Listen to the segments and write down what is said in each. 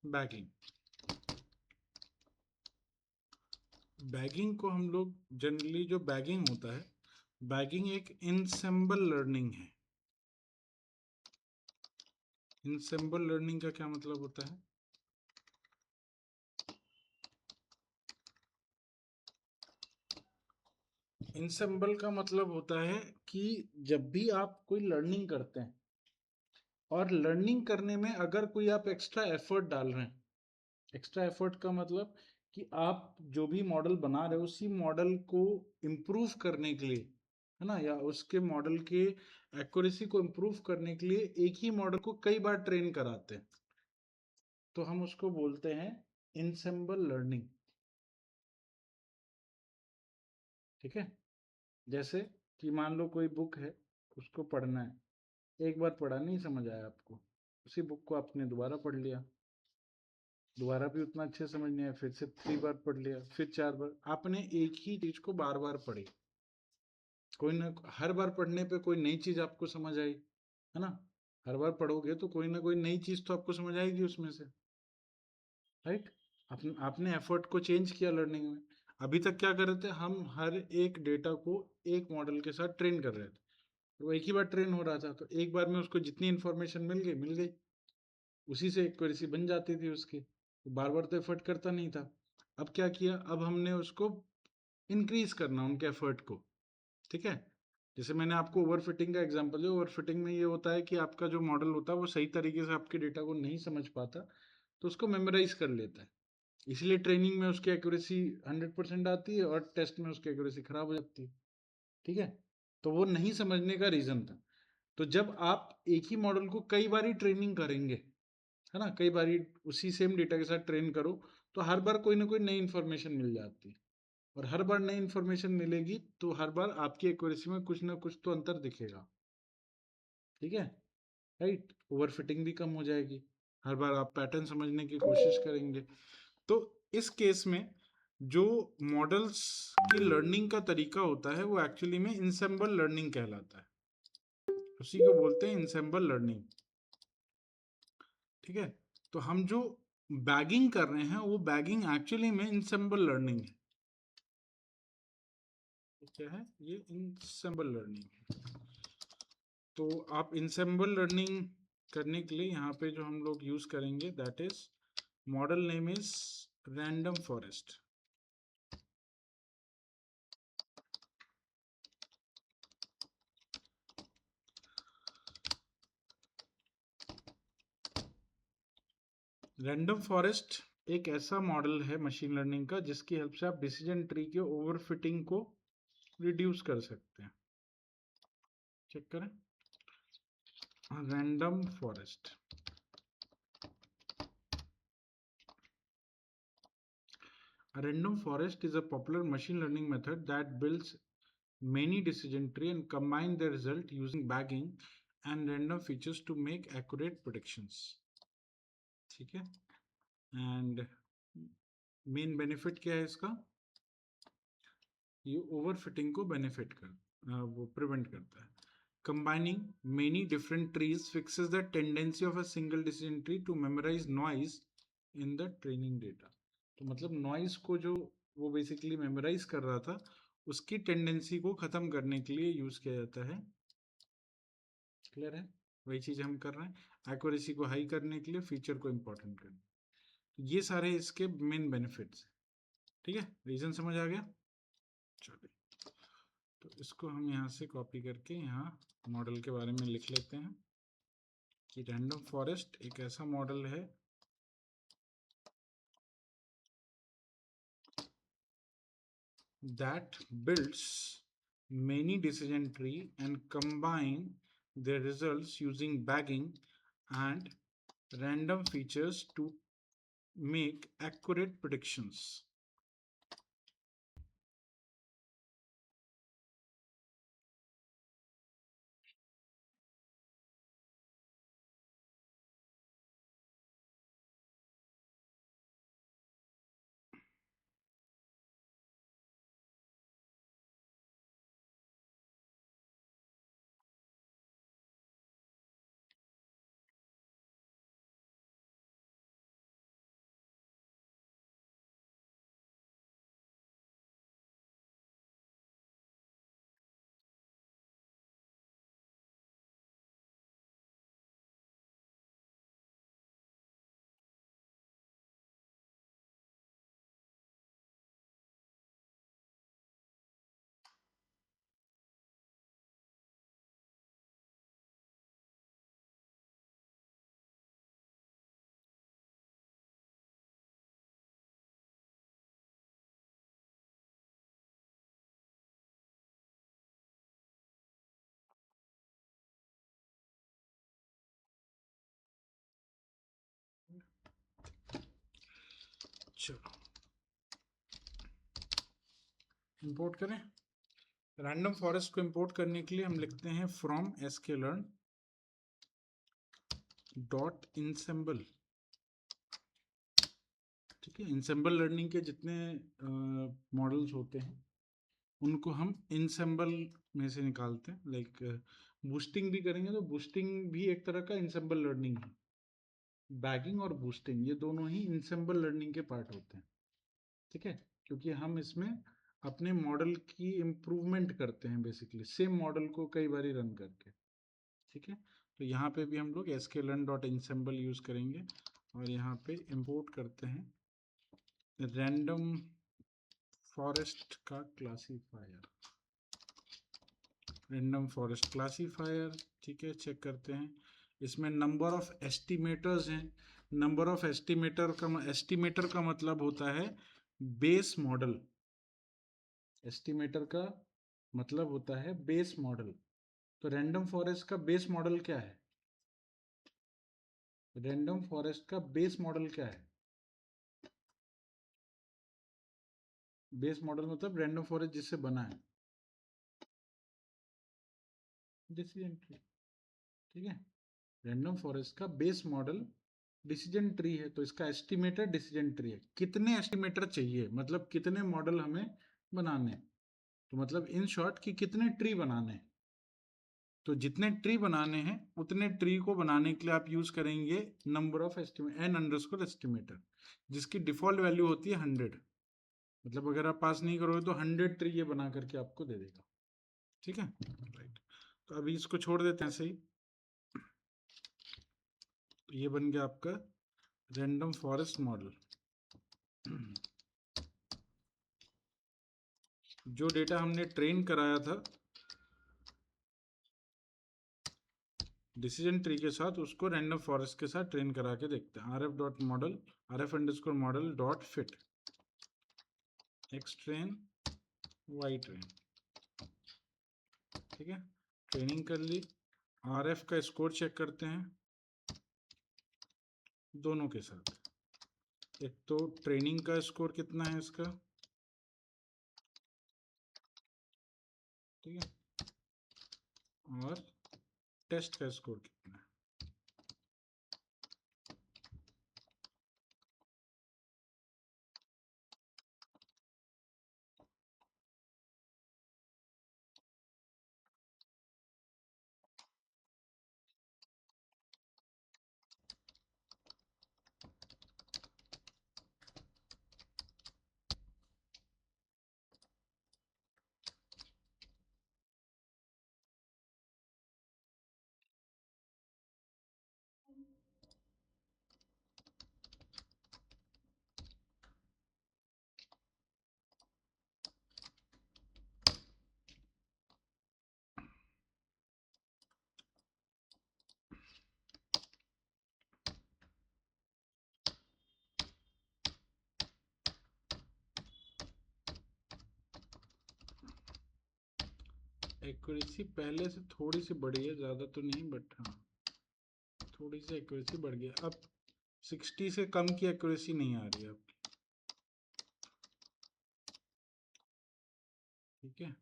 Bagging. Bagging को हम लोग जनरली, जो बैगिंग होता है, बैगिंग एक इनसेम्बल लर्निंग है। इनसेम्बल लर्निंग का क्या मतलब होता है? इनसेम्बल का मतलब होता है कि जब भी आप कोई लर्निंग करते हैं और लर्निंग करने में अगर कोई आप एक्स्ट्रा एफर्ट डाल रहे हैं, एक्स्ट्रा एफर्ट का मतलब कि आप जो भी मॉडल बना रहे हो उसी मॉडल को इम्प्रूव करने के लिए, है ना, या उसके मॉडल के एक्यूरेसी को इम्प्रूव करने के लिए एक ही मॉडल को कई बार ट्रेन कराते हैं, तो हम उसको बोलते हैं इनसेम्बल लर्निंग। ठीक है। जैसे कि मान लो कोई बुक है, उसको पढ़ना है, एक बार पढ़ा नहीं समझ आया आपको, उसी बुक को आपने दोबारा पढ़ लिया, दोबारा भी उतना अच्छे समझ नहीं आया, फिर से 3 बार पढ़ लिया, फिर 4 बार, आपने एक ही चीज को बार बार पढ़ी। कोई ना, हर बार पढ़ने पे कोई नई चीज आपको समझ आई, है ना। हर बार पढ़ोगे तो कोई ना कोई नई चीज तो आपको समझ आएगी उसमें से, राइट। आपने एफर्ट को चेंज किया लर्निंग में। अभी तक क्या कर रहे थे हम, हर एक डेटा को एक मॉडल के साथ ट्रेन कर रहे थे, वो एक ही बार ट्रेन हो रहा था, तो एक बार में उसको जितनी इन्फॉर्मेशन मिल गई, उसी से एक्यूरेसी बन जाती थी उसकी, बार बार तो एफर्ट करता नहीं था। अब क्या किया, अब हमने उसको इंक्रीज करना उनके एफर्ट को। ठीक है। जैसे मैंने आपको ओवरफिटिंग का एग्जांपल दिया, ओवरफिटिंग में ये होता है कि आपका जो मॉडल होता है वो सही तरीके से आपके डेटा को नहीं समझ पाता, तो उसको मेमोराइज कर लेता है, इसलिए ट्रेनिंग में उसकी एक्यूरेसी 100% आती है और टेस्ट में उसकी एक्यूरेसी खराब हो जाती है। ठीक है। तो वो नहीं समझने का रीजन था। तो जब आप एक ही मॉडल को कई बार ट्रेनिंग करेंगे, है ना, कई बार उसी सेम डेटा के साथ ट्रेन करो, तो हर बार कोई ना कोई नई इन्फॉर्मेशन मिल जाती है, और हर बार नई इन्फॉर्मेशन मिलेगी तो हर बार आपकी एक्यूरेसी में कुछ ना कुछ तो अंतर दिखेगा। ठीक है, राइट। ओवरफिटिंग भी कम हो जाएगी, हर बार आप पैटर्न समझने की कोशिश करेंगे। तो इस केस में जो मॉडल्स की लर्निंग का तरीका होता है वो एक्चुअली में इंसेम्बल लर्निंग कहलाता है, उसी को बोलते हैं इंसेम्बल लर्निंग। ठीक है। तो हम जो बैगिंग कर रहे हैं वो बैगिंग एक्चुअली में इंसेम्बल लर्निंग है। क्या है ये? Ensemble learning. तो आप इंसेम्बल लर्निंग करने के लिए यहाँ पे जो हम लोग यूज करेंगे, that is model name is random forest. Random forest एक ऐसा मॉडल है मशीन लर्निंग का जिसकी हेल्प से आप डिसीजन ट्री के ओवरफिटिंग को रिड्यूस कर सकते हैं। चेक करें, random forest. A random forest is a popular machine learning method that builds many decision tree and combine the result using bagging and random features to make accurate predictions. ठीक है। And main benefit क्या है इसका? ये overfitting को benefit कर वो prevent करता है। Combining many different trees fixes the tendency of a single decision tree to memorize noise in the training data. तो मतलब नॉइज को जो वो बेसिकली मेमोराइज कर रहा था, उसकी टेंडेंसी को खत्म करने के लिए यूज किया जाता है। क्लियर है? वही चीज हम कर रहे हैं, एक्यूरेसी को हाई करने के लिए, फीचर को इंपॉर्टेंट करने। तो ये सारे इसके मेन बेनिफिट्स। ठीक है, रीजन समझ आ गया? चलिए, तो इसको हम यहाँ से कॉपी करके यहाँ मॉडल के बारे में लिख लेते हैं कि रैंडम फॉरेस्ट एक ऐसा मॉडल है that builds many decision tree and combine their results using bagging and random features to make accurate predictions. चलो इंपोर्ट करें। रैंडम फॉरेस्ट को इंपोर्ट करने के लिए हम लिखते हैं फ्रॉम sklearn डॉट ensemble। ठीक है, ensemble लर्निंग के जितने मॉडल्स होते हैं उनको हम ensemble में से निकालते हैं। लाइक बूस्टिंग भी करेंगे तो बूस्टिंग भी एक तरह का ensemble लर्निंग है। बैगिंग और बूस्टिंग ये दोनों ही ensemble लर्निंग के पार्ट होते हैं। ठीक है, क्योंकि हम इसमें अपने मॉडल की इम्प्रूवमेंट करते हैं, बेसिकली सेम मॉडल को कई बार रन करके। ठीक है, तो यहाँ पे भी हम लोग sklearn.ensemble यूज करेंगे और यहाँ पे इंपोर्ट करते हैं रैंडम फॉरेस्ट का क्लासीफायर, रैंडम फॉरेस्ट क्लासीफायर। ठीक है, चेक करते हैं। इसमें नंबर ऑफ एस्टिमेटर्स हैं। नंबर ऑफ एस्टिमेटर का मतलब होता है बेस मॉडल। एस्टिमेटर का मतलब होता है बेस मॉडल। तो रैंडम फॉरेस्ट का बेस मॉडल क्या है? रैंडम फॉरेस्ट का बेस मॉडल क्या है? बेस मॉडल मतलब रैंडम फॉरेस्ट जिससे बना है डिसीजन ट्री। ठीक है, रैंडम फॉरेस्ट का बेस मॉडल डिसीजन ट्री है, तो इसका एस्टिमेटर डिसीजन ट्री है। कितने एस्टिमेटर चाहिए मतलब कितने मॉडल हमें बनाने, तो मतलब इन शॉर्ट कि कितने ट्री बनाने हैं। तो जितने ट्री बनाने हैं उतने ट्री को बनाने के लिए आप यूज करेंगे number of estimate n underscore estimator, जिसकी डिफॉल्ट वैल्यू होती है 100। मतलब अगर आप पास नहीं करोगे तो 100 ट्री ये बना करके आपको दे देगा। ठीक है, राइट। तो अभी इसको छोड़ देते हैं ऐसे ही। तो ये बन गया आपका रैंडम फॉरेस्ट मॉडल। जो डेटा हमने ट्रेन कराया था डिसीजन ट्री के साथ, उसको रैंडम फॉरेस्ट के साथ ट्रेन करा के देखते हैं। rf.model rf_model.fit x train y train. ठीक है, ट्रेनिंग कर ली। RF का स्कोर चेक करते हैं दोनों के साथ। एक तो ट्रेनिंग का स्कोर कितना है इसका, ठीक है, और टेस्ट का स्कोर कितना है। एक्यूरेसी पहले से थोड़ी सी बढ़ी है, ज़्यादा तो नहीं बट हाँ थोड़ी सी एक्यूरेसी बढ़ गई। अब 60 से कम की एक्यूरेसी नहीं आ रही है आपकी। ठीक है,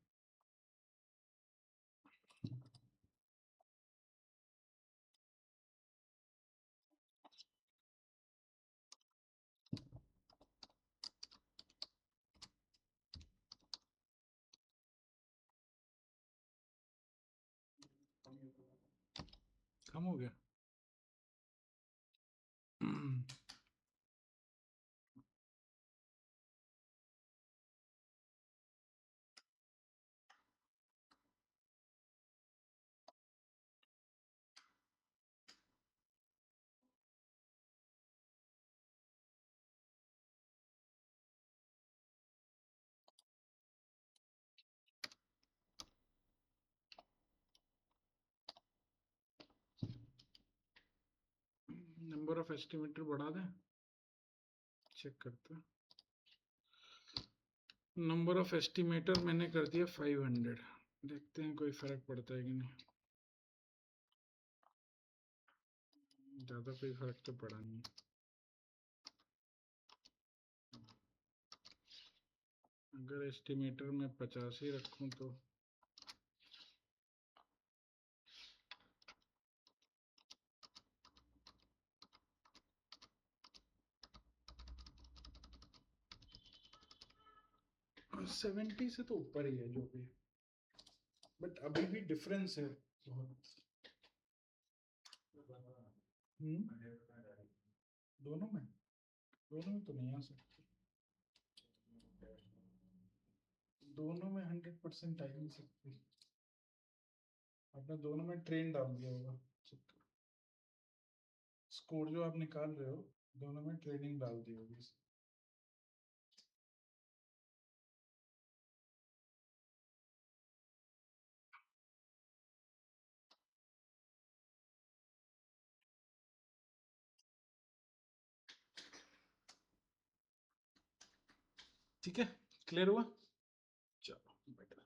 कम हो गया। नंबर ऑफ एस्टिमेटर बढ़ा दें, चेक करते हैं। नंबर ऑफ एस्टिमेटर मैंने कर दिया 500। देखते हैं कोई फर्क पड़ता है कि नहीं। ज़्यादा कोई फर्क तो पड़ा नहीं। अगर एस्टिमेटर में 85 रखूं तो 70 से तो ऊपर ही है जो भी, बट अभी भी डिफरेंस है बहुत। दोनों में तो नहीं आ सकती, दोनों में 100% आ ही नहीं सकती। आपने दोनों में ट्रेन डाल दिया होगा, स्कोर जो आप निकाल रहे हो दोनों में ट्रेनिंग डाल दी होगी। ठीक है, क्लियर हुआ? चलो बेटा,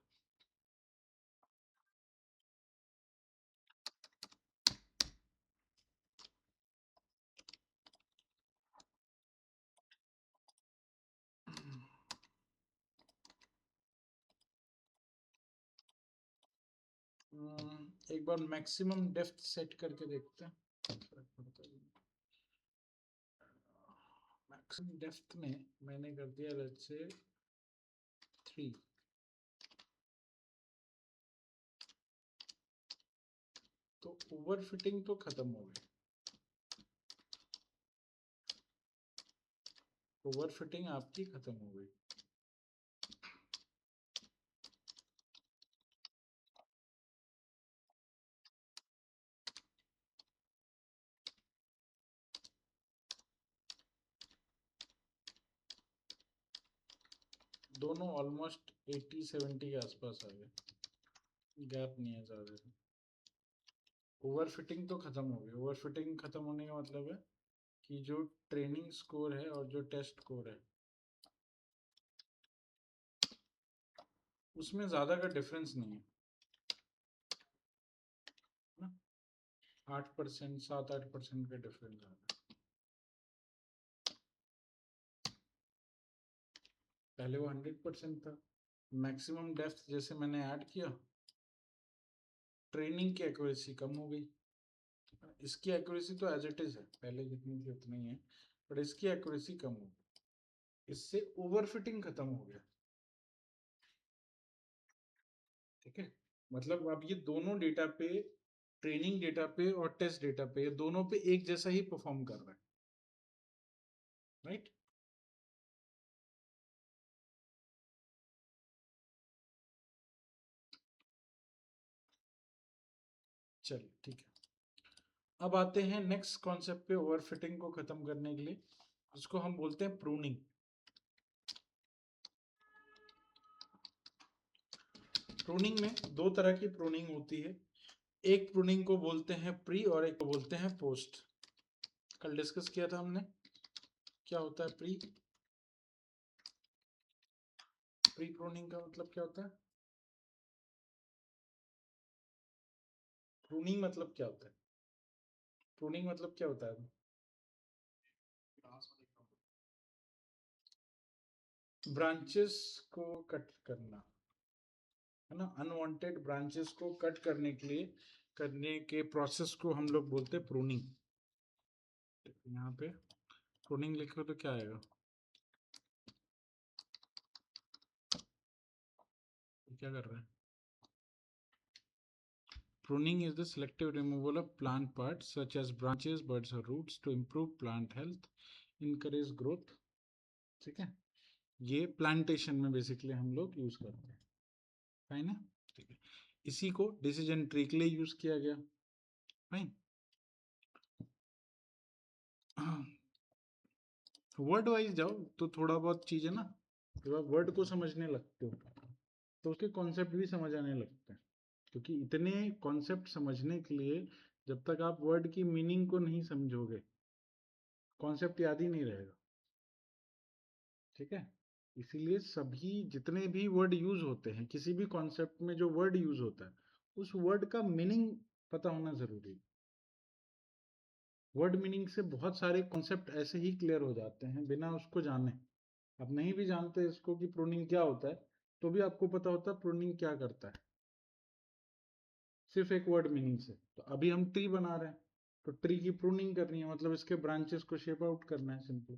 एक बार मैक्सिमम डेप्थ सेट करके देखते हैं, फर्क पड़ता है। मैक्सिमम डेप्थ में मैंने कर दिया लेट्स से 3, तो ओवर फिटिंग तो खत्म हो गई, ओवर फिटिंग आपकी खत्म हो गई। दोनों ऑलमोस्ट 80-70 के आसपास आ गए, गैप नहीं है ज्यादा। ओवर फिटिंग तो खत्म हो गई, ओवर फिटिंग खत्म होने का मतलब है कि जो ट्रेनिंग स्कोर है और जो टेस्ट स्कोर है उसमें ज्यादा का डिफरेंस नहीं है ना, 8%, 7-8% का डिफरेंस आ रहा है। पहले वो 100% था। मैक्सिमम डेप्थ जैसे मैंने ऐड किया, ट्रेनिंग की एक्यूरेसी कम हो गई, इसकी एक्यूरेसी तो एज इट इज है, पहले जितनी थी उतनी ही है, बट इसकी एक्यूरेसी कम हो गई, इससे ओवर फिटिंग खत्म हो गया। ठीक है, मतलब अब ये दोनों डेटा पे, ट्रेनिंग डेटा पे और टेस्ट डेटा पे, ये दोनों पे एक जैसा ही परफॉर्म कर रहा है, राइट? चलिए ठीक है, अब आते हैं नेक्स्ट कॉन्सेप्ट पे ओवर फिटिंग को खत्म करने के लिए, जिसको हम बोलते हैं प्रूनिंग। प्रूनिंग में दो तरह की प्रूनिंग होती है, एक प्रूनिंग को बोलते हैं प्री और एक को बोलते हैं पोस्ट। कल डिस्कस किया था हमने, क्या होता है प्री? प्री प्रूनिंग का मतलब क्या होता है? प्रूनिंग मतलब क्या होता है? प्रूनिंग मतलब क्या होता है? ब्रांचेस को कट करना, है ना, अनवांटेड ब्रांचेस को कट करने के लिए करने के प्रोसेस को हम लोग बोलते हैं प्रूनिंग। यहाँ पे प्रूनिंग लिखो तो क्या आएगा? क्या कर रहे हैं? Pruning is the selective removal of plant parts such as branches, buds or roots to improve plant health, encourage growth। ठीक है, ये प्लांटेशन में बेसिकली हम लोग यूज करते हैं, फाइन है? ठीक है, इसी को डिसीजन ट्री के लिए यूज किया गया, फाइन। वर्ड वाइज जाओ तो थोड़ा बहुत चीज है ना, जब आप वर्ड को समझने लगते हो तो उसके कॉन्सेप्ट भी समझ आने लगते हैं, क्योंकि इतने कॉन्सेप्ट समझने के लिए जब तक आप वर्ड की मीनिंग को नहीं समझोगे कॉन्सेप्ट याद ही नहीं रहेगा। ठीक है, इसीलिए सभी जितने भी वर्ड यूज होते हैं, किसी भी कॉन्सेप्ट में जो वर्ड यूज होता है उस वर्ड का मीनिंग पता होना जरूरी है। वर्ड मीनिंग से बहुत सारे कॉन्सेप्ट ऐसे ही क्लियर हो जाते हैं बिना उसको जाने। आप नहीं भी जानते इसको कि प्रूनिंग क्या होता है, तो भी आपको पता होता है प्रूनिंग क्या करता है, सिर्फ एक वर्ड मीनिंग से। तो अभी हम ट्री बना रहे हैं, तो ट्री की प्रूनिंग करनी है, मतलब इसके ब्रांचेस को शेप आउट करना है सिंपली।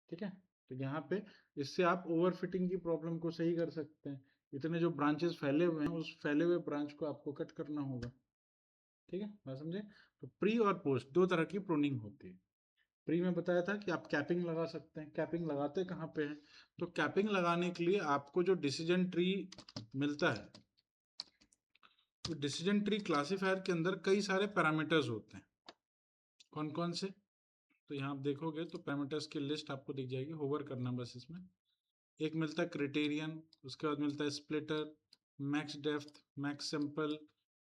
ठीक है, तो यहाँ पे इससे आप ओवरफिटिंग की प्रॉब्लम को सही कर सकते हैं। इतने जो ब्रांचेस फैले हुए हैं, उस फैले हुए ब्रांच को आपको कट करना होगा। ठीक है, बात समझे? तो प्री और पोस्ट दो तरह की प्रूनिंग होती है। प्री में बताया था कि आप कैपिंग लगा सकते हैं। कैपिंग लगाते कहाँ पे हैं? तो कैपिंग लगाने के लिए आपको जो डिसीजन ट्री मिलता है, तो डिसीजन ट्री क्लासीफायर के अंदर कई सारे पैरामीटर्स होते हैं। कौन कौन से? तो यहाँ आप देखोगे तो पैरामीटर्स की लिस्ट आपको दिख जाएगी, होवर करना बस इसमें। एक मिलता है क्रिटेरियन, उसके बाद मिलता है splitter, max depth, max sample,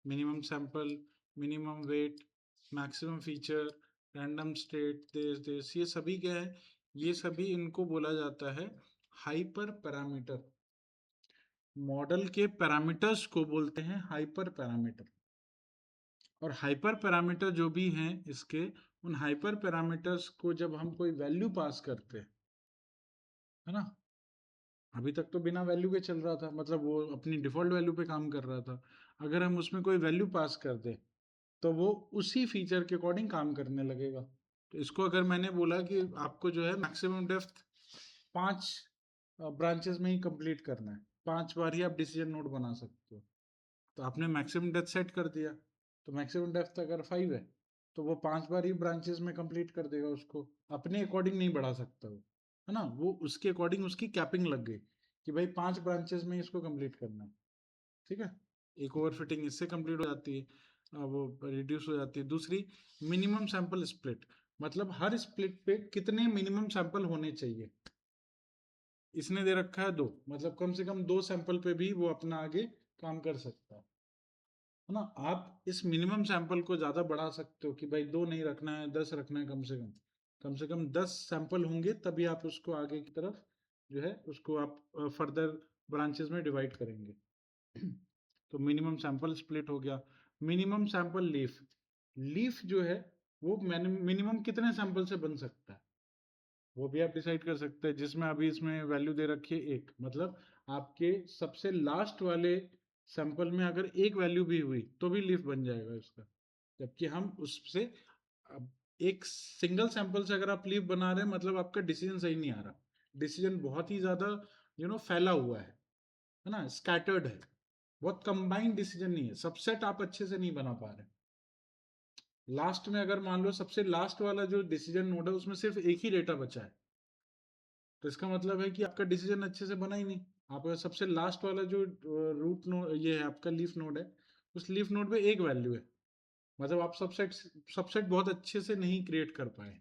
minimum sample, minimum weight, maximum feature, random state, देश ये सभी क्या है? ये सभी इनको बोला जाता है हाइपर पैरामीटर। मॉडल के पैरामीटर्स को बोलते हैं हाइपर पैरामीटर। और हाइपर पैरामीटर जो भी हैं इसके, उन हाइपर पैरामीटर्स को जब हम कोई वैल्यू पास करते हैं, है ना, अभी तक तो बिना वैल्यू के चल रहा था, मतलब वो अपनी डिफॉल्ट वैल्यू पे काम कर रहा था। अगर हम उसमें कोई वैल्यू पास कर दे, तो वो उसी फीचर के अकॉर्डिंग काम करने लगेगा। तो इसको अगर मैंने बोला कि आपको जो है मैक्सिमम डेप्थ 5 ब्रांचेस में ही कंप्लीट करना है, 5 बार ही आप डिसीजन नोड बना सकते हो, तो आपने मैक्सिमम डेप्थ सेट कर दिया। तो मैक्सिमम डेप्थ अगर 5 है, तो वो 5 बार ही ब्रांचेस में कंप्लीट कर देगा, उसको अपने अकॉर्डिंग नहीं बढ़ा सकता वो, है ना। वो उसके अकॉर्डिंग उसकी कैपिंग लग गई कि भाई 5 ब्रांचेस में इसको कंप्लीट करना है। ठीक है, एक ओवर फिटिंग इससे कंप्लीट हो जाती है, वो रिड्यूस हो जाती है। दूसरी, मिनिमम सैंपल स्प्लिट, मतलब हर स्प्लिट पे कितने मिनिमम सैंपल होने चाहिए। इसने दे रखा है 2, मतलब कम से कम 2 सैंपल पे भी वो अपना आगे काम कर सकता है ना। आप इस मिनिमम सैंपल को ज्यादा बढ़ा सकते हो कि भाई 2 नहीं रखना है, 10 रखना है, कम से कम 10 सैंपल होंगे, तभी आप उसको आगे की तरफ जो है उसको आप फर्दर ब्रांचेस में डिवाइड करेंगे। तो मिनिमम सैंपल स्प्लिट हो गया। मिनिमम सैंपल लीफ, लीफ जो है वो मिनिमम कितने सैंपल से बन सकता है, वो भी आप डिसाइड कर सकते हैं, जिसमें अभी इसमें वैल्यू दे रखी है 1, मतलब आपके सबसे लास्ट वाले सैंपल में अगर एक वैल्यू भी हुई तो भी लीफ बन जाएगा इसका। जबकि हम उससे अब एक सिंगल सैंपल से अगर आप लीफ बना रहे हैं, मतलब आपका डिसीजन सही नहीं आ रहा, डिसीजन बहुत ही ज्यादा फैला हुआ है ना, स्कैटर्ड है, बहुत कंबाइंड डिसीजन नहीं है, सबसेट आप अच्छे से नहीं बना पा रहे। लास्ट में अगर मान लो सबसे लास्ट वाला जो डिसीजन नोड है उसमें सिर्फ एक ही डेटा बचा है, तो इसका मतलब है कि आपका डिसीजन अच्छे से बना ही नहीं। आपका सबसे लास्ट वाला जो रूट नोड ये है, आपका लीफ नोड है, उस लीफ नोड पे एक वैल्यू है, मतलब आप सबसेट सबसेट बहुत अच्छे से नहीं क्रिएट कर पाए।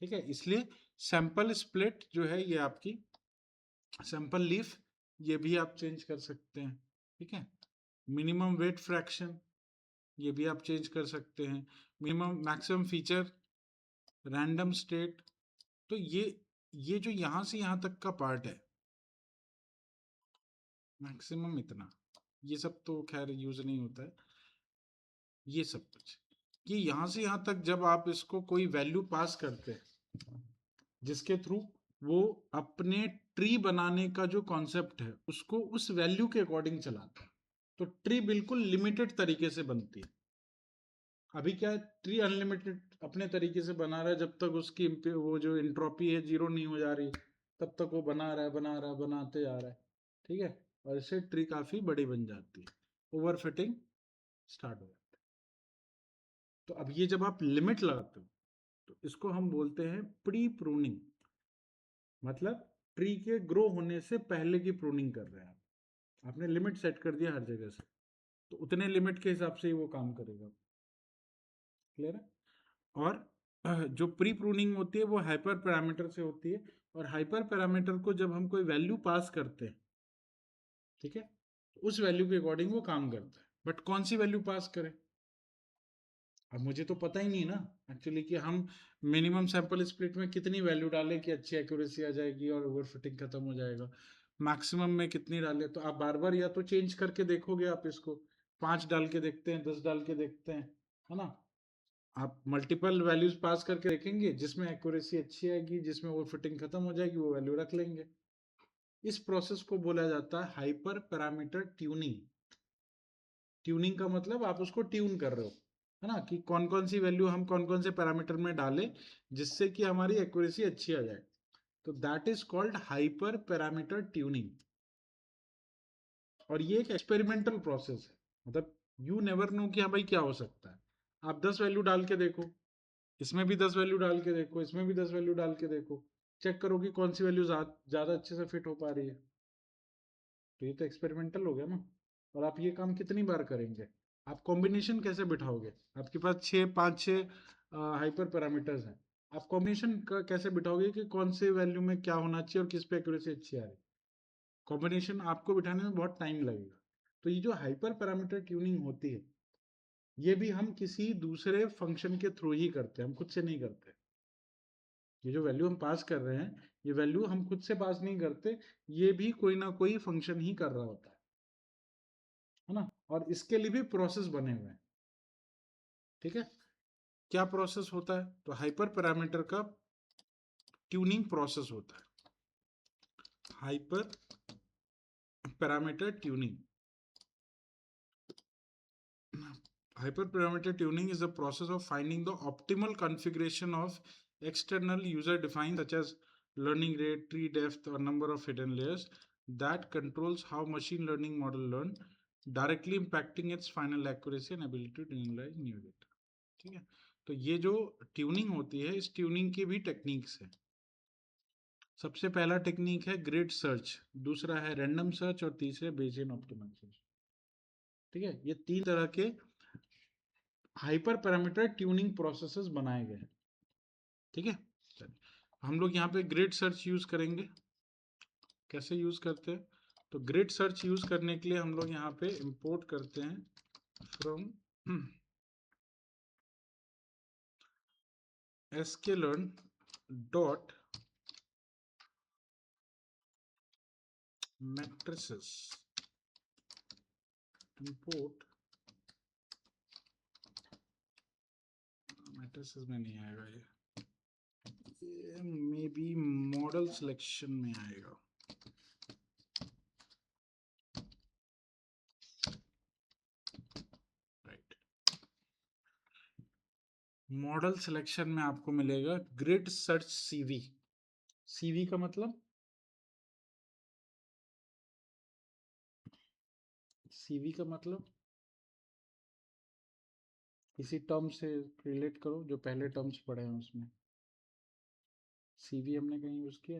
ठीक है, इसलिए सैंपल स्प्लिट जो है ये आपकी सैंपल लीफ, ये भी आप चेंज कर सकते हैं। ठीक है, मिनिमम वेट फ्रैक्शन, ये भी आप चेंज कर सकते हैं। Minimum maximum feature, random state, तो ये जो यहां से यहां तक का पार्ट है, मैक्सिमम इतना, ये सब तो खैर यूज नहीं होता है, ये सब कुछ, ये यहां से यहां तक जब आप इसको कोई वैल्यू पास करते हैं, जिसके थ्रू वो अपने ट्री बनाने का जो कॉन्सेप्ट है उसको उस वैल्यू के अकॉर्डिंग चलाता है, तो ट्री बिल्कुल लिमिटेड तरीके से बनती है। अभी क्या है, ट्री अनलिमिटेड अपने तरीके से बना रहा है, जब तक उसकी वो जो इंट्रोपी है जीरो नहीं हो जा रही, तब तक वो बना रहा है बना रहा है बनाते जा रहा है। ठीक है, और इससे ट्री काफी बड़ी बन जाती है, ओवर फिटिंग स्टार्ट हो जाती है। तो अब ये जब आप लिमिट लगाते हो, तो इसको हम बोलते हैं प्री प्रूनिंग, मतलब ट्री के ग्रो होने से पहले की प्रूनिंग कर रहे हैं आप। आपने लिमिट सेट कर दिया हर जगह से, तो उतने लिमिट के हिसाब से ही वो काम करेगा। क्लियर है? और जो प्री प्रूनिंग होती है वो हाइपर पैरामीटर से होती है, और हाइपर पैरामीटर को जब हम कोई वैल्यू पास करते हैं, ठीक है, तो उस वैल्यू के अकॉर्डिंग वो काम करता है। बट कौन सी वैल्यू पास करें, अब मुझे तो पता ही नहीं ना एक्चुअली कि हम मिनिमम सैंपल स्प्लिट में कितनी वैल्यू डालें कि अच्छी एक्यूरेसी आ जाएगी और ओवर फिटिंग खत्म हो जाएगा, मैक्सिमम में कितनी डालें। तो आप बार बार या तो चेंज करके देखोगे, आप इसको 5 डाल के देखते हैं, 10 डाल के देखते हैं, है ना, आप मल्टीपल वैल्यूज पास करके देखेंगे, जिसमें एक्यूरेसी अच्छी आएगी, जिसमें वो फिटिंग खत्म हो जाएगी, वो वैल्यू रख लेंगे। इस प्रोसेस को बोला जाता है हाइपर पैरामीटर ट्यूनिंग। ट्यूनिंग का मतलब आप उसको ट्यून कर रहे हो, है ना, कि कौन कौन सी वैल्यू हम कौन कौन से पैरामीटर में डालें जिससे कि हमारी एक्यूरेसी अच्छी आ जाए। तो that is called hyper parameter tuning. और ये एक एक्सपेरिमेंटल प्रोसेस है, मतलब यू नेवर नो कि हाँ भाई क्या हो सकता है। आप 10 वैल्यू डाल के देखो, इसमें भी 10 वैल्यू डाल के देखो, इसमें भी 10 वैल्यू डाल के देखो, चेक करो कि कौन सी वैल्यू ज्यादा अच्छे से फिट हो पा रही है। तो ये तो एक्सपेरिमेंटल हो गया ना। और आप ये काम कितनी बार करेंगे? आप कॉम्बिनेशन कैसे बिठाओगे? आपके पास पाँच छः हाइपर पैरामीटर्स हैं, आप कॉम्बिनेशन का कैसे बिठाओगे कि कौन से वैल्यू में क्या होना चाहिए और किस पे एक्यूरेसी अच्छी आ रही है? कॉम्बिनेशन आपको बिठाने में बहुत टाइम लगेगा। तो ये जो हाइपर पैरामीटर ट्यूनिंग होती है, ये भी हम किसी दूसरे फंक्शन के थ्रू ही करते हैं, हम खुद से नहीं करते। ये जो वैल्यू हम पास कर रहे हैं, ये वैल्यू हम खुद से पास नहीं करते, ये भी कोई ना कोई फंक्शन ही कर रहा होता है ना। और इसके लिए भी प्रोसेस बने हुए हैं, ठीक है। क्या प्रोसेस होता है? तो हाइपर पैरामीटर का ट्यूनिंग प्रोसेस होता है, hyper parameter tuning. Hyperparameter tuning is the process of finding the optimal configuration of external user defined such as learning rate, tree depth, or number of hidden layers that controls how machine learning model learn, directly impacting its final accuracy and ability to generalize new data। ठीक है, तो ये जो tuning होती है, इस tuning की भी टेक्निक्स है। सबसे पहला टेक्निक है ग्रिड सर्च, दूसरा है रैंडम सर्च और तीसरे बेसियन ऑप्टिमल सर्च। ठीक है, ये तीन तरह के हाइपर पैरामीटर ट्यूनिंग प्रोसेसेस बनाए गए हैं। ठीक है, हम लोग यहाँ पे ग्रिड सर्च यूज करेंगे। कैसे यूज करते हैं? तो ग्रिड सर्च यूज करने के लिए हम लोग यहाँ पे इंपोर्ट करते हैं from sklearn dot matrices, import matrices में नहीं आएगा, ये मे बी मॉडल सिलेक्शन में आएगा। राइट, मॉडल सिलेक्शन में आपको मिलेगा ग्रिड सर्च सीवी। सीवी का मतलब, सीवी का मतलब किसी टर्म से रिलेट करो, जो पहले टर्म्स पढ़े हैं उसमें। सीवी हमने कहीं यूज किया?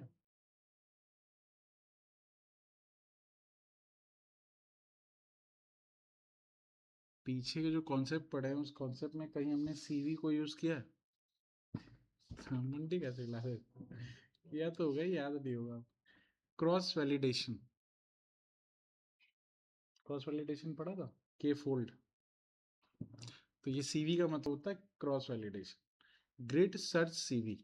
पीछे के जो कॉन्सेप्ट पढ़े हैं उस कॉन्सेप्ट में कहीं हमने सीवी को यूज किया? मंडी कैसे ला रहे? या तो होगा, याद नहीं होगा। क्रॉस वैलिडेशन, क्रॉस वैलिडेशन पढ़ा था, के फोल्ड। तो ये सीवी का मतलब होता है cross validation, grid search CV.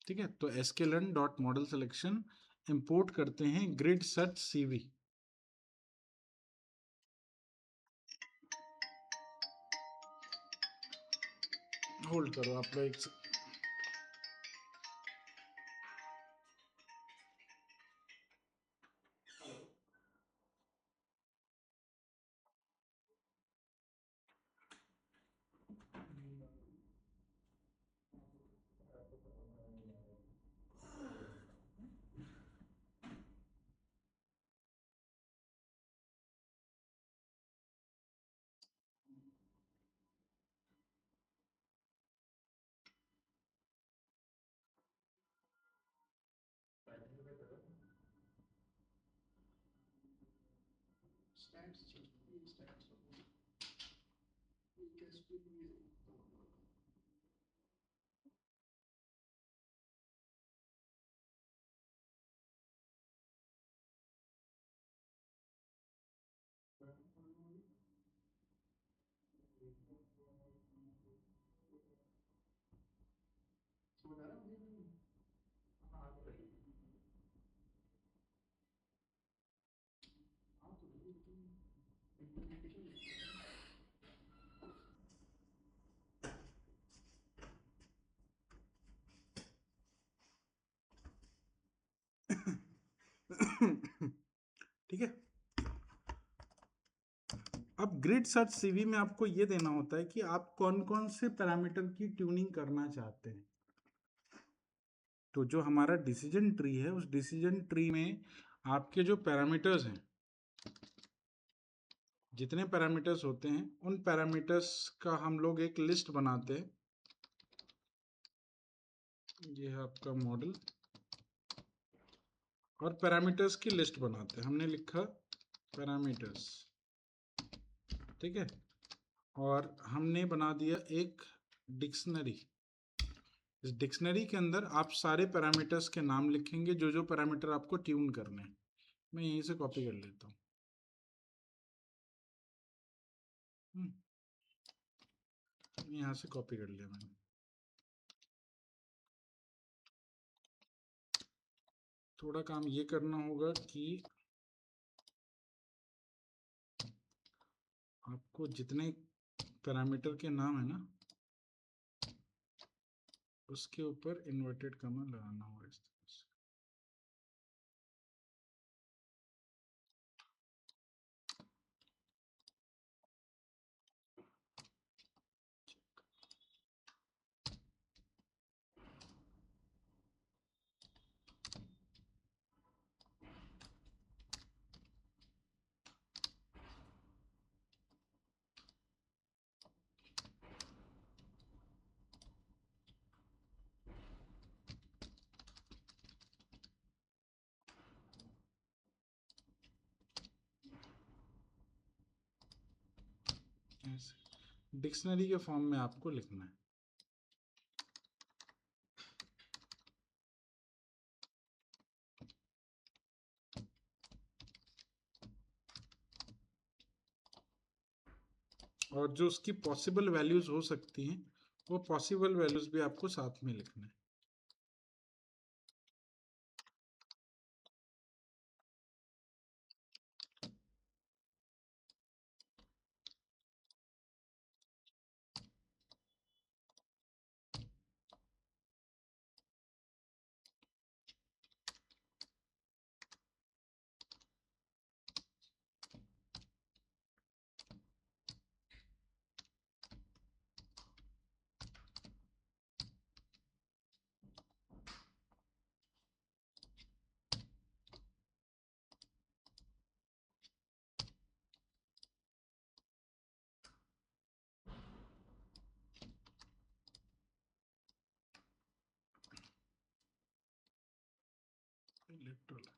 ठीक है, तो sklearn dot model selection import करते हैं ग्रिड सर्च सीवी। होल्ड करो आप लोग एक ठीक है। अब ग्रिड सर्च सीवी में आपको ये देना होता है कि आप कौन कौन से पैरामीटर की ट्यूनिंग करना चाहते हैं। तो जो हमारा डिसीजन ट्री है, उस डिसीजन ट्री में आपके जो पैरामीटर्स हैं, जितने पैरामीटर्स होते हैं, उन पैरामीटर्स का हम लोग एक लिस्ट बनाते हैं। ये है आपका मॉडल, और पैरामीटर्स की लिस्ट बनाते हैं। हमने लिखा पैरामीटर्स, ठीक है। और हमने बना दिया एक डिक्शनरी। इस डिक्शनरी के अंदर आप सारे पैरामीटर्स के नाम लिखेंगे, जो जो पैरामीटर आपको ट्यून करने हैं। मैं यहीं से कॉपी कर लेता हूँ। यहाँ से कॉपी कर लिया मैंने। थोड़ा काम ये करना होगा कि आपको जितने पैरामीटर के नाम है ना, उसके ऊपर इन्वर्टेड कॉमा लगाना होगा इस तरह से। ऐसे डिक्शनरी के फॉर्म में आपको लिखना है। और जो उसकी पॉसिबल वैल्यूज हो सकती हैं, वो पॉसिबल वैल्यूज भी आपको साथ में लिखना है। इलेक्ट्रोलाइट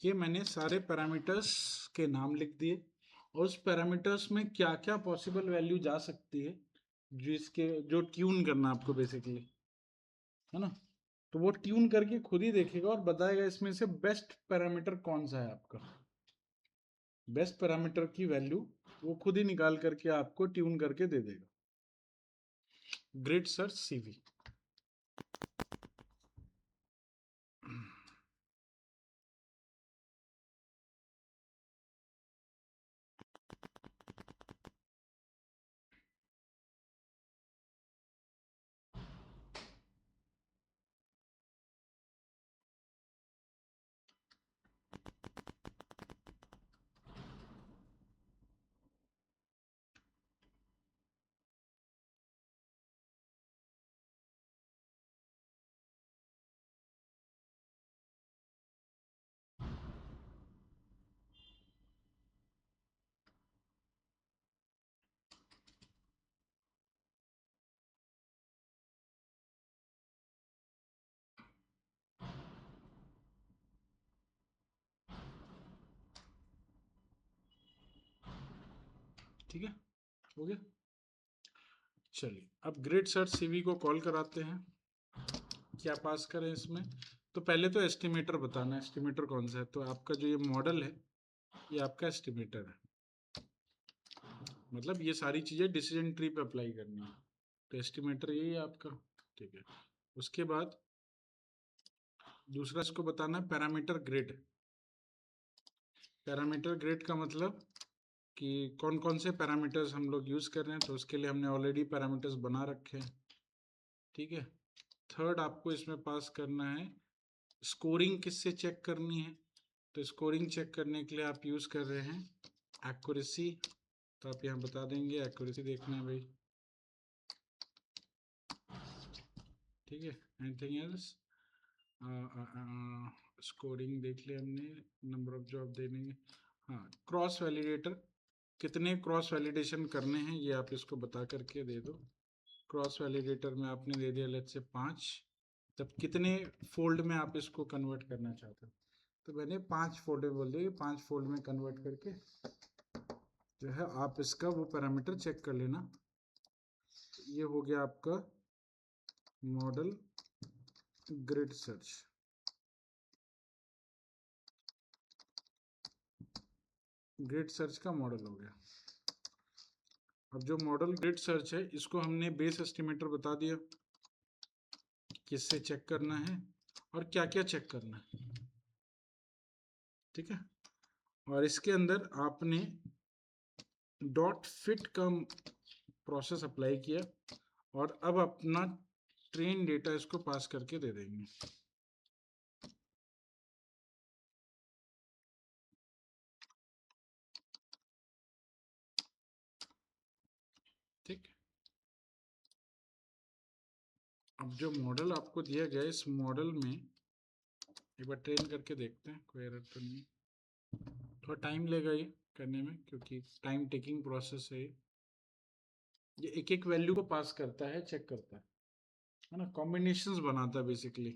ये मैंने सारे पैरामीटर्स के नाम लिख दिए, और उस पैरामीटर्स में क्या क्या पॉसिबल वैल्यू जा सकती है, जिसके जो ट्यून करना आपको बेसिकली, है ना। तो वो ट्यून करके खुद ही देखेगा और बताएगा इसमें से बेस्ट पैरामीटर कौन सा है आपका। बेस्ट पैरामीटर की वैल्यू वो खुद ही निकाल करके आपको ट्यून करके दे देगा। Grid search CV. ठीक है, हो गया। चलिए अब ग्रिड सर्च सीवी को कॉल कराते हैं। क्या पास करें इसमें, तो पहले तो एस्टिमेटर बताना, एस्टिमेटर कौन सा है। तो आपका जो ये मॉडल है, ये आपका एस्टिमेटर है। मतलब ये सारी चीज़ें डिसीजन ट्री पे अप्लाई करनी है, तो एस्टिमेटर यही है आपका। ठीक है, उसके बाद दूसरा इसको बताना है पैरामीटर ग्रिड। पैरामीटर ग्रिड का मतलब कि कौन कौन से पैरामीटर्स हम लोग यूज़ कर रहे हैं, तो उसके लिए हमने ऑलरेडी पैरामीटर्स बना रखे हैं। ठीक है। थर्ड आपको इसमें पास करना है स्कोरिंग किससे चेक करनी है, तो स्कोरिंग चेक करने के लिए आप यूज़ कर रहे हैं एक्यूरेसी, तो आप यहाँ बता देंगे एक्यूरेसी देखना है भाई। ठीक है। Anything else? स्कोरिंग देख लिया हमने, नंबर ऑफ जॉब दे देंगे। हाँ, क्रॉस वैलिडेटर कितने क्रॉस वैलिडेशन करने हैं ये आप इसको बता करके दे दो। क्रॉस वैलिडेटर में आपने दे दिया लेट्स से 5, तब कितने फोल्ड में आप इसको कन्वर्ट करना चाहते हो, तो मैंने 5 फोल्ड में बोल दिया, 5 फोल्ड में कन्वर्ट करके जो है आप इसका वो पैरामीटर चेक कर लेना। ये हो गया आपका model grid search. Grid search का मॉडल हो गया। अब जो मॉडल ग्रिड सर्च है इसको हमने बेस एस्टिमेटर बता दिया किससे चेक करना है और क्या क्या चेक करना है। ठीक है। और इसके अंदर आपने डॉट फिट का प्रोसेस अप्लाई किया और अब अपना ट्रेन डेटा इसको पास करके दे देंगे। ठीक। अब जो मॉडल आपको दिया गया इस मॉडल में एक बार ट्रेन करके देखते हैं कोई एरर तो नहीं। थोड़ा टाइम लेगा ये करने में क्योंकि टाइम टेकिंग प्रोसेस है। ये एक एक वैल्यू को पास करता है, चेक करता है ना, कॉम्बिनेशंस बनाता है बेसिकली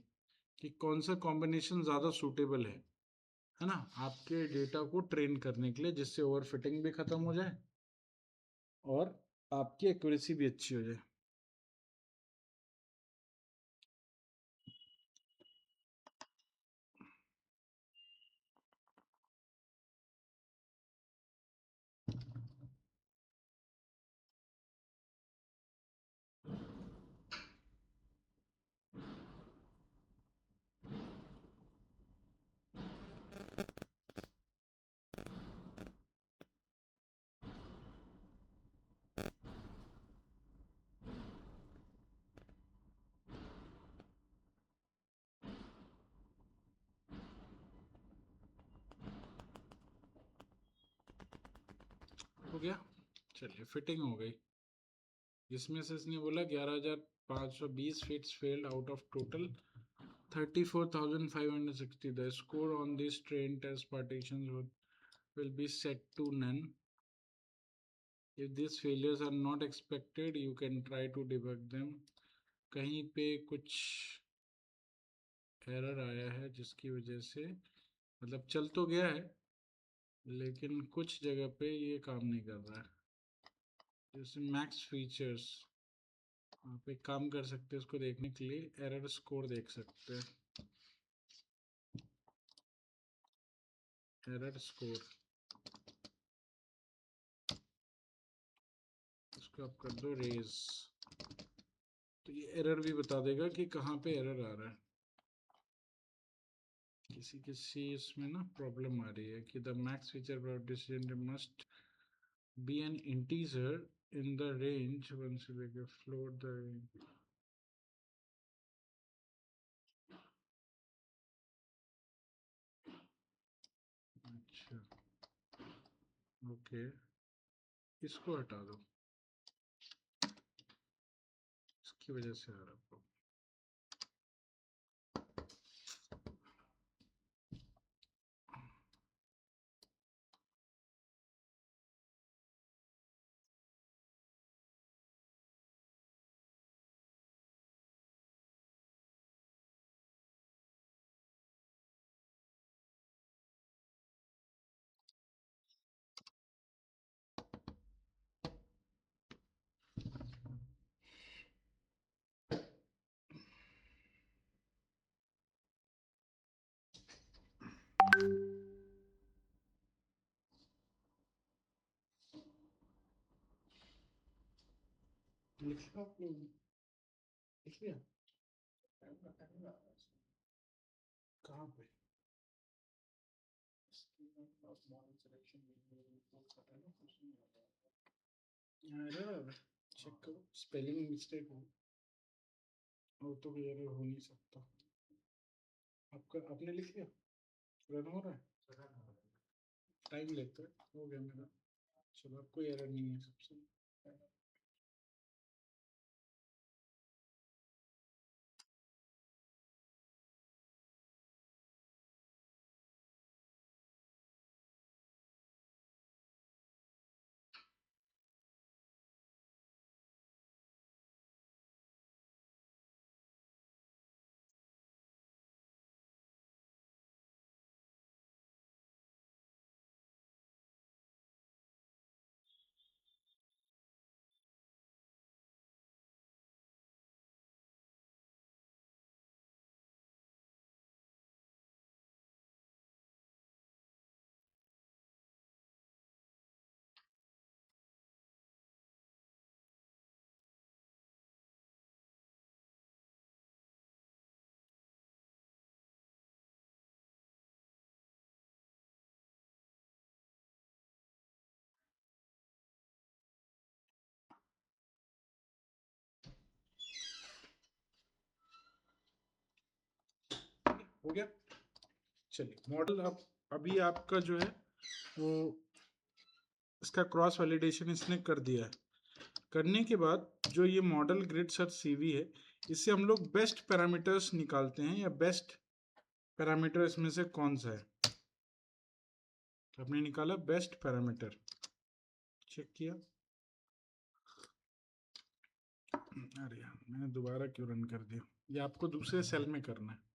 कि कौन सा कॉम्बिनेशन ज़्यादा सूटेबल है ना, आपके डेटा को ट्रेन करने के लिए, जिससे ओवरफिटिंग भी खत्म हो जाए और आपकी एक्यूरेसी भी अच्छी हो जाए। हो गया, चलिए फिटिंग हो गई। जिसमें से इसने बोला 11,520 fits failed out of total 34,560। The score on these train test partitions will be set to none. If these failures are not expected, you can try to debug them. कहीं पे कुछ एरर आया है जिसकी वजह से मतलब चल तो गया है लेकिन कुछ जगह पे ये काम नहीं कर रहा है। जैसे मैक्स फीचर्स, आप एक काम कर सकते हैं उसको देखने के लिए एरर स्कोर देख सकते हैं। एरर स्कोर इसको आप कर दो रेज, तो ये एरर भी बता देगा कि कहाँ पे एरर आ रहा है। किसी किसी इसमें ना प्रॉब्लम आ रही है कि the max feature decision must be an integer in the range once you float the range. अच्छा, ओके, इसको हटा दो, इसकी वजह से आ रहा है। लिख लिया। कहाँ पे? एरर चेक करो, स्पेलिंग मिस्टेक हो, वो तो कोई एरर हो नहीं सकता। आपका आपने लिख लिया? रन हो रहा है? टाइम लेता है, हो गया मेरा। चलो, अब कोई एरर नहीं है सबसे। हो गया। चलिए, मॉडल अब अभी आपका जो है वो इसका क्रॉस वैलिडेशन इसने कर दिया है। करने के बाद जो ये मॉडल ग्रिड सर्च सीवी है, इससे हम लोग बेस्ट पैरामीटर्स निकालते हैं, या बेस्ट पैरामीटर इसमें से कौन सा है। आपने निकाला बेस्ट पैरामीटर, चेक किया। अरे यार, मैंने दोबारा क्यों रन कर दिया? ये आपको दूसरे सेल में करना है।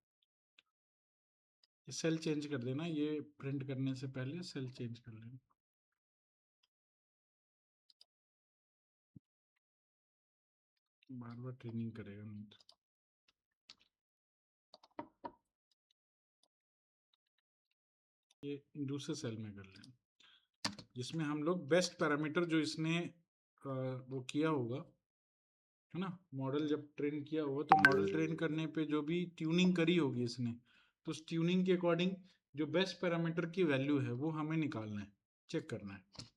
ये सेल चेंज कर देना, ये प्रिंट करने से पहले सेल चेंज कर लेना। बार बार ट्रेनिंग करेगा नहीं तो। ये दूसरे सेल में कर लेना, जिसमें हम लोग बेस्ट पैरामीटर जो इसने वो किया होगा, है ना, मॉडल जब ट्रेन किया होगा, तो मॉडल ट्रेन करने पे जो भी ट्यूनिंग करी होगी इसने, तो उस ट्यूनिंग के अकॉर्डिंग जो बेस्ट पैरामीटर की वैल्यू है वो हमें निकालना है, चेक करना है।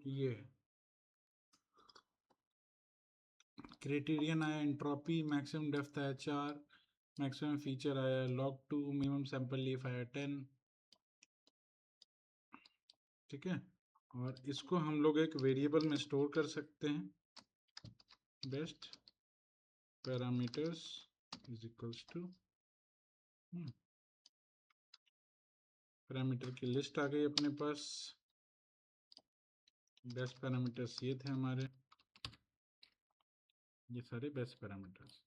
ये क्राइटेरियन आया, एंट्रोपी, मैक्सिमम डेप्थ आया 4, मैक्सिमम फीचर आया log 2, मिनिमम सैंपल लीफ आया 10। ठीक है, और इसको हम लोग एक वेरिएबल में स्टोर कर सकते हैं, best parameters is equals to, parameter की लिस्ट आ गई अपने पास। बेस्ट पैरामीटर्स ये थे हमारे, ये सारे बेस्ट पैरामीटर्स।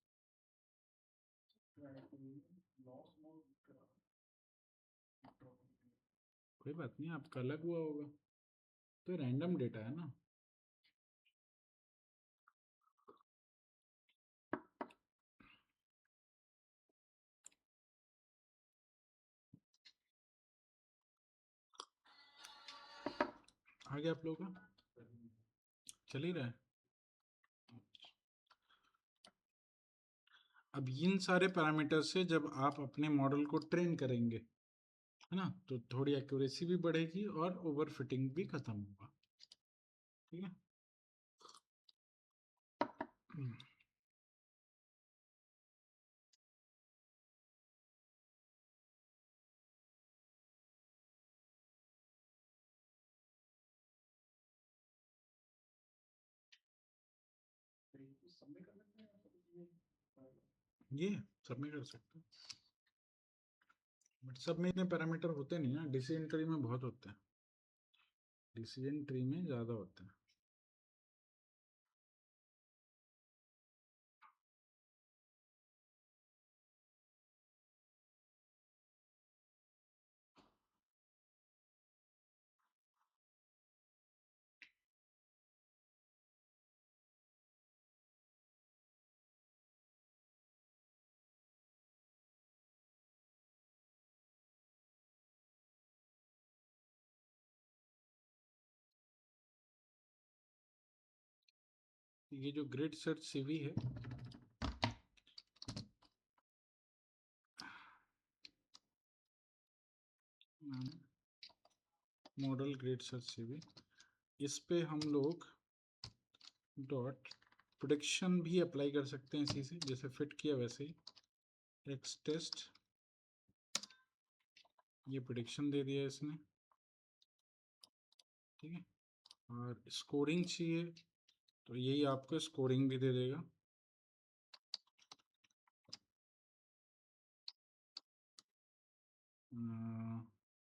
कोई बात नहीं, आपका अलग हुआ होगा, तो रैंडम डेटा है ना। आगे आप लोगों का चल ही रहा है। अब इन सारे पैरामीटर से जब आप अपने मॉडल को ट्रेन करेंगे, है ना, तो थोड़ी एक्यूरेसी भी बढ़ेगी और ओवर फिटिंग भी खत्म होगा। ठीक है। ये सब में कर सकते हैं, बट सब में इतने पैरामीटर होते नहीं ना, डिसी एंट्री में बहुत होते हैं। डिसीजन ट्री में ज़्यादा होता है। ये जो ग्रिड सर्च सीवी है, मॉडल ग्रिड सर्च सीवी, इस पे हम लोग डॉट प्रेडिक्शन भी अप्लाई कर सकते हैं इसी से, जैसे फिट किया वैसे ही। एक्स टेस्ट, ये प्रेडिक्शन दे दिया इसने, ठीक है। और स्कोरिंग चाहिए तो यही आपको स्कोरिंग भी दे देगा।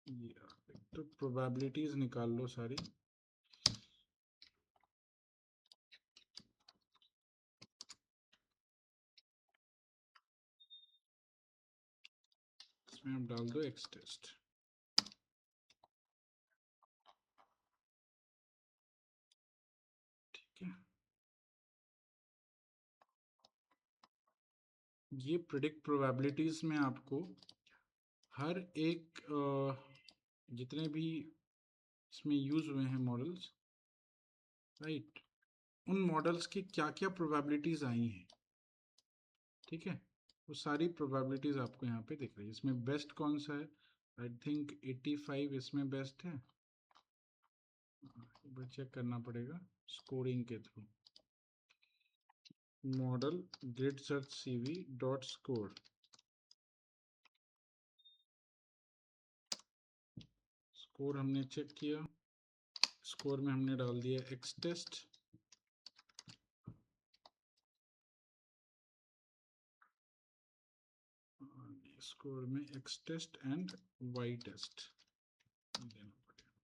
ये तो प्रोबेबिलिटीज निकाल लो सारी। इसमें आप डाल दो एक्स टेस्ट, ठीक है। ये प्रिडिक्ट प्रोबेबिलिटीज में आपको हर एक जितने भी इसमें यूज हुए हैं मॉडल्स, राइट, उन मॉडल्स की क्या क्या प्रोबेबिलिटीज आई हैं, ठीक है, वो सारी प्रोबेबिलिटीज आपको यहाँ पे दिख रही है। इसमें बेस्ट कौन सा है, आई थिंक 85 इसमें बेस्ट है। एक बार चेक करना पड़ेगा स्कोरिंग के थ्रू। Model grid search CV dot score, score हमने चेक किया, स्कोर में हमने डाल दिया एक्स टेस्ट, स्कोर में x test and y test देना पड़ेगा।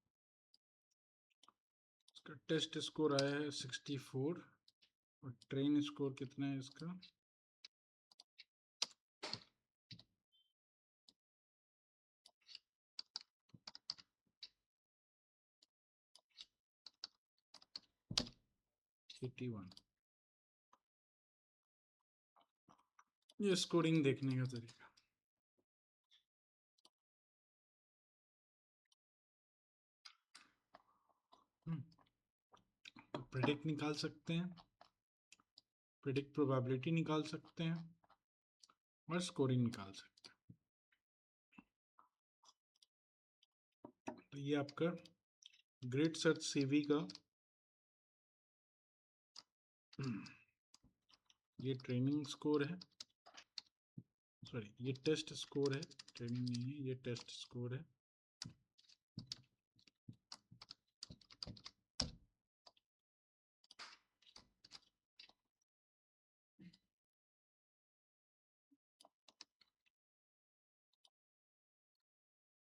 इसका टेस्ट स्कोर आया है 64 और ट्रेन स्कोर कितना है इसका, 81। ये स्कोरिंग देखने का तरीका। तो प्रेडिक्ट निकाल सकते हैं, प्रेडिक्ट प्रोबेबिलिटी निकाल सकते हैं और स्कोरिंग निकाल सकते हैं। तो ये आपका ग्रिड सर्च सीवी का ये ट्रेनिंग स्कोर है, सॉरी ये टेस्ट स्कोर है, ट्रेनिंग नहीं है, ये टेस्ट स्कोर है।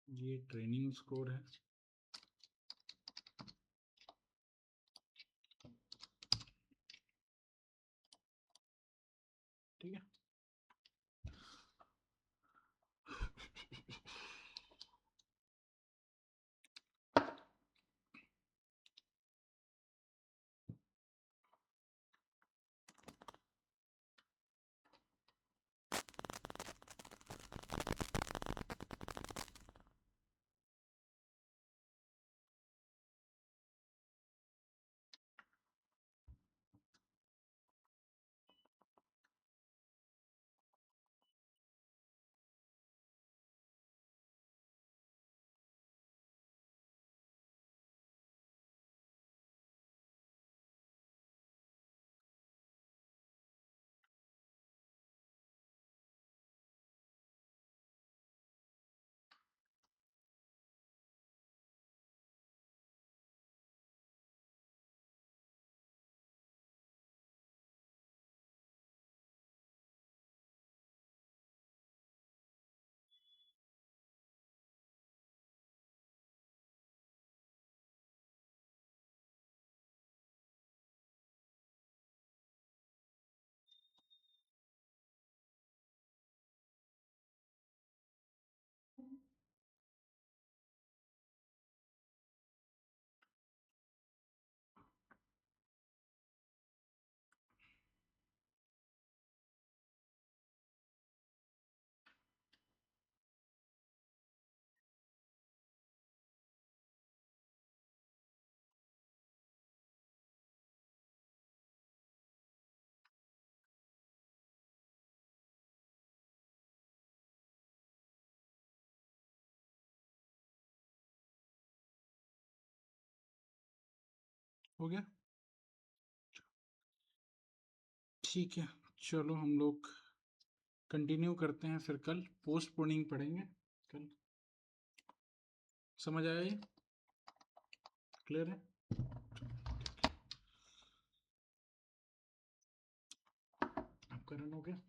ये ट्रेनिंग स्कोर है, ठीक है। हो गया? ठीक है, चलो हम लोग कंटिन्यू करते हैं फिर कल, पोस्टपोनिंग पढ़ेंगे कल। समझ आया ये? क्लियर है? आपका रन हो गया?